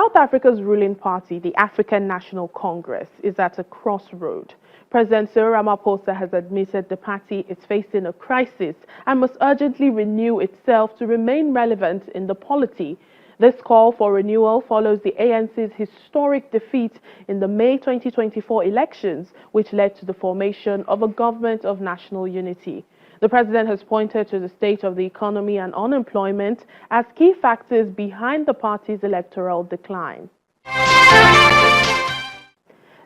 South Africa's ruling party, the African National Congress, is at a crossroad. President Cyril Ramaphosa has admitted the party is facing a crisis and must urgently renew itself to remain relevant in the polity. This call for renewal follows the ANC's historic defeat in the May 2024 elections, which led to the formation of a government of national unity. The president has pointed to the state of the economy and unemployment as key factors behind the party's electoral decline.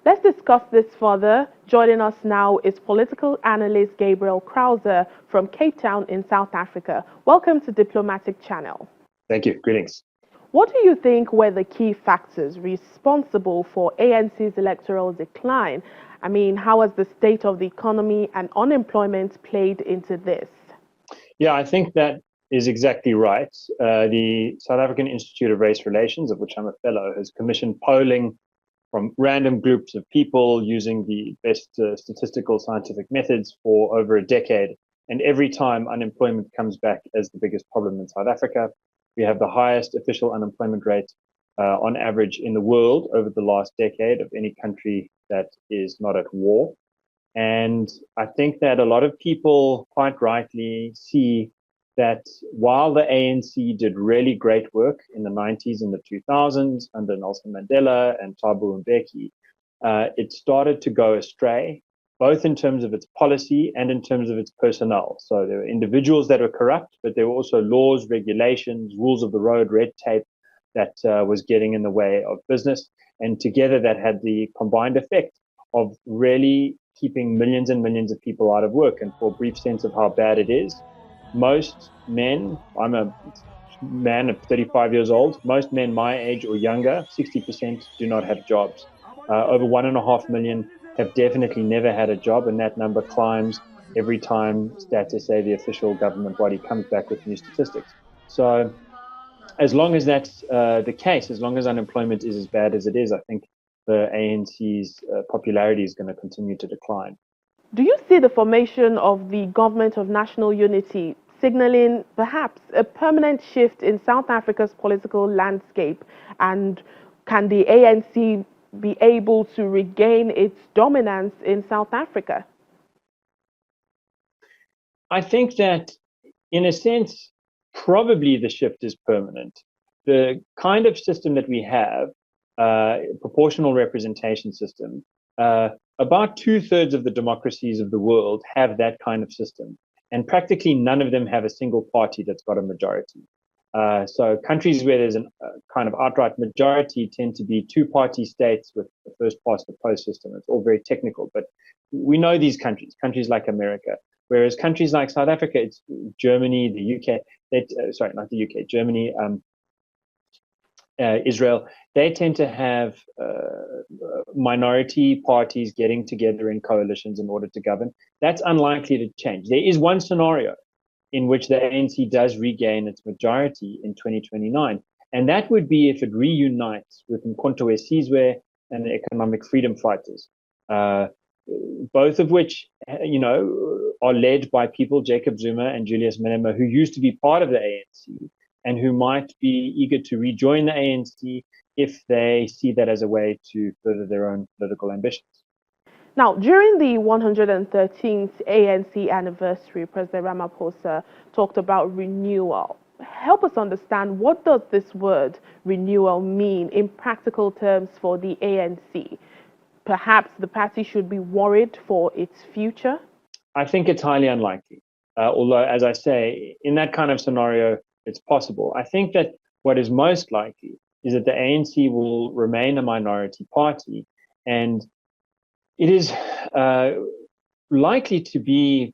Let's discuss this further. Joining us now is political analyst Gabriel Krauser from Cape Town in South Africa. Welcome to Diplomatic Channel. Thank you. Greetings. What do you think were the key factors responsible for ANC's electoral decline? I mean, how has the state of the economy and unemployment played into this? Yeah, I think that is exactly right. The South African Institute of Race Relations, of which I'm a fellow, has commissioned polling from random groups of people using the best statistical scientific methods for over a decade. And every time unemployment comes back as the biggest problem in South Africa. We have the highest official unemployment rate on average in the world over the last decade of any country that is not at war. And I think that a lot of people quite rightly see that while the ANC did really great work in the 90s and the 2000s under Nelson Mandela and Thabo Mbeki, it started to go astray, both in terms of its policy and in terms of its personnel. So there were individuals that were corrupt, but there were also laws, regulations, rules of the road, red tape that was getting in the way of business. And together that had the combined effect of really keeping millions and millions of people out of work. And for a brief sense of how bad it is, most men, I'm a man of 35 years old, most men my age or younger, 60% do not have jobs. Over 1.5 million have definitely never had a job, and that number climbs every time Stats SA, the official government body, comes back with new statistics. So as long as that's the case, as long as unemployment is as bad as it is, I think the ANC's popularity is going to continue to decline. Do you see the formation of the Government of National Unity signaling perhaps a permanent shift in South Africa's political landscape? And can the ANC be able to regain its dominance in South Africa? I think that, in a sense, probably the shift is permanent. The kind of system that we have, proportional representation system, about 2/3 of the democracies of the world have that kind of system. And practically none of them have a single party that's got a majority. So countries where there's a kind of outright majority tend to be two-party states with the first past the post system. It's all very technical, but we know these countries like America. Whereas countries like South Africa, it's Germany, the UK, sorry, not the UK, Germany, Israel, they tend to have minority parties getting together in coalitions in order to govern. That's unlikely to change. There is one scenario in which the ANC does regain its majority in 2029. And that would be if it reunites with Mkhonto we Sizwe and the Economic Freedom Fighters, both of which, are led by people, Jacob Zuma and Julius Malema, who used to be part of the ANC and who might be eager to rejoin the ANC if they see that as a way to further their own political ambitions. Now, during the 113th ANC anniversary, President Ramaphosa talked about renewal. Help us understand, what does this word renewal mean in practical terms for the ANC? Perhaps the party should be worried for its future? I think it's highly unlikely. Although, as I say, in that kind of scenario, it's possible. I think that what is most likely is that the ANC will remain a minority party, and it is likely to be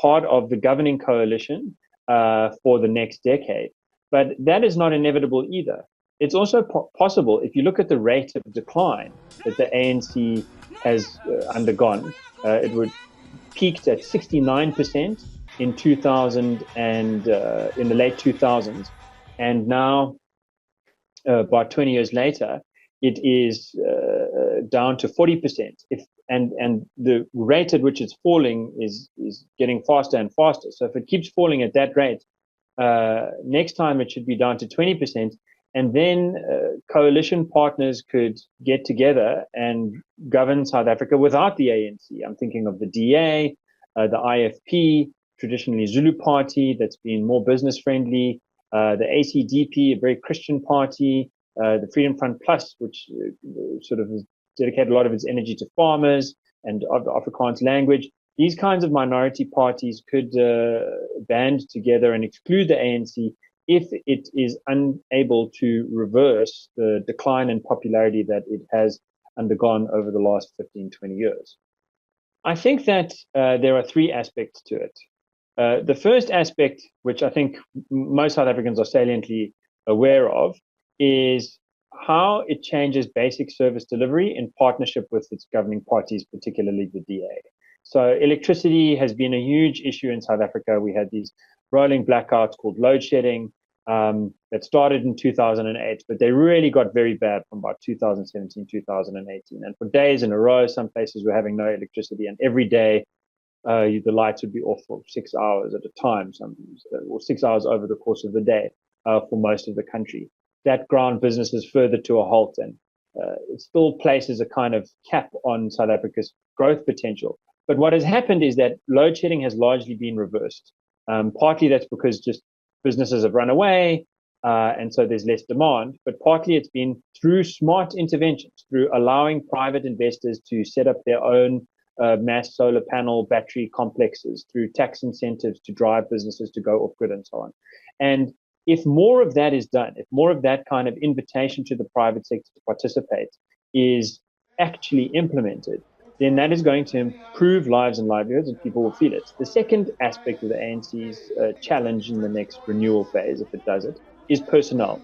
part of the governing coalition for the next decade. But that is not inevitable either. It's also possible, if you look at the rate of decline that the ANC has undergone, it would peaked at 69% in 2000 and in the late 2000s, and now about 20 years later, it is down to 40%. And the rate at which it's falling is getting faster and faster. So if it keeps falling at that rate, next time it should be down to 20%. and then coalition partners could get together and govern South Africa without the ANC. I'm thinking of the DA, the IFP, traditionally Zulu party that's been more business friendly, the ACDP, a very Christian party, the Freedom Front Plus, which sort of has dedicated a lot of its energy to farmers and of the Afrikaans language. These kinds of minority parties could band together and exclude the ANC if it is unable to reverse the decline in popularity that it has undergone over the last 15, 20 years. I think that there are three aspects to it. The first aspect, which I think most South Africans are saliently aware of, is how it changes basic service delivery in partnership with its governing parties, particularly the DA. So electricity has been a huge issue in South Africa. We had these rolling blackouts called load shedding that started in 2008, but they really got very bad from about 2017, 2018. And for days in a row, some places were having no electricity, and every day the lights would be off for 6 hours at a time, or 6 hours over the course of the day for most of the country. That ground businesses further to a halt, and it still places a kind of cap on South Africa's growth potential. But what has happened is that load shedding has largely been reversed. Partly that's because just businesses have run away, and so there's less demand. But partly it's been through smart interventions, through allowing private investors to set up their own mass solar panel battery complexes, through tax incentives to drive businesses to go off grid and so on. And if more of that is done, if more of that kind of invitation to the private sector to participate is actually implemented, then that is going to improve lives and livelihoods, and people will feel it. The second aspect of the ANC's challenge in the next renewal phase, if it does it, is personnel.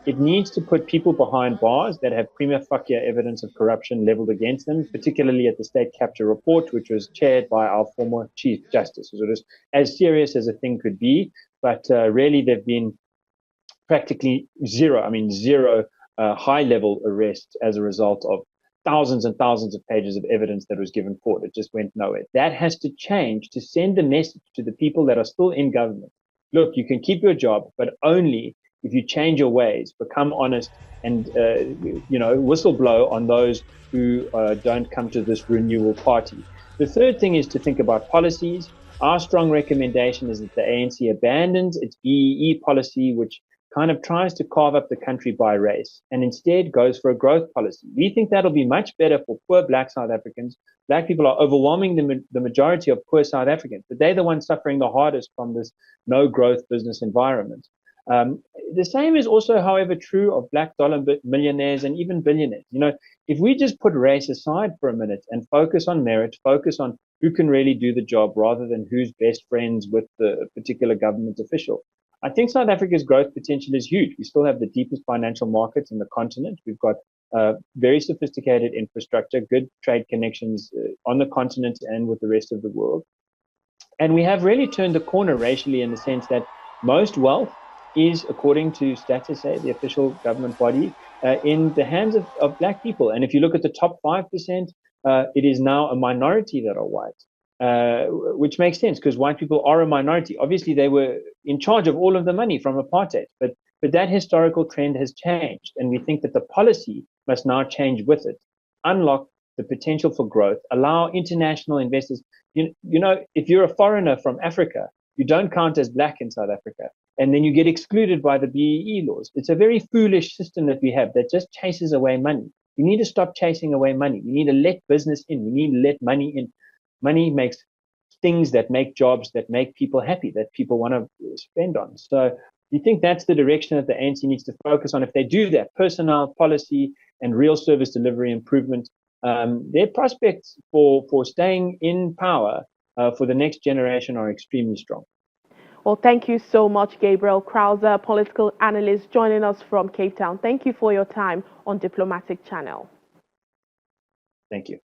It needs to put people behind bars that have prima facie evidence of corruption leveled against them, particularly at the state capture report, which was chaired by our former Chief Justice. So it was as serious as a thing could be, but really there've been practically zero high-level arrests as a result of thousands and thousands of pages of evidence that was given forward. It just went nowhere. That has to change to send a message to the people that are still in government. Look, you can keep your job, but only if you change your ways, become honest, and whistleblow on those who don't come to this renewal party. The third thing is to think about policies. Our strong recommendation is that the ANC abandons its BEE policy, which kind of tries to carve up the country by race, and instead goes for a growth policy. We think that'll be much better for poor Black South Africans. Black people are overwhelming the majority of poor South Africans, but they're the ones suffering the hardest from this no growth business environment. The same is also, however, true of black dollar millionaires and even billionaires. If we just put race aside for a minute and focus on merit, focus on who can really do the job rather than who's best friends with the particular government official, I think South Africa's growth potential is huge. We still have the deepest financial markets in the continent. We've got very sophisticated infrastructure, good trade connections on the continent and with the rest of the world. And we have really turned the corner racially in the sense that most wealth is, according to StatsSA, the official government body, in the hands of Black people. And if you look at the top 5%, it is now a minority that are white. Which makes sense because white people are a minority. Obviously, they were in charge of all of the money from apartheid, but that historical trend has changed, and we think that the policy must now change with it. Unlock the potential for growth, allow international investors. If you're a foreigner from Africa, you don't count as Black in South Africa, and then you get excluded by the BEE laws. It's a very foolish system that we have that just chases away money. We need to stop chasing away money. We need to let business in. We need to let money in. Money makes things that make jobs, that make people happy, that people want to spend on. So we think that's the direction that the ANC needs to focus on. If they do that, personnel, policy, and real service delivery improvement, their prospects for staying in power for the next generation are extremely strong. Well, thank you so much, Gabriel Krauser, political analyst, joining us from Cape Town. Thank you for your time on Diplomatic Channel. Thank you.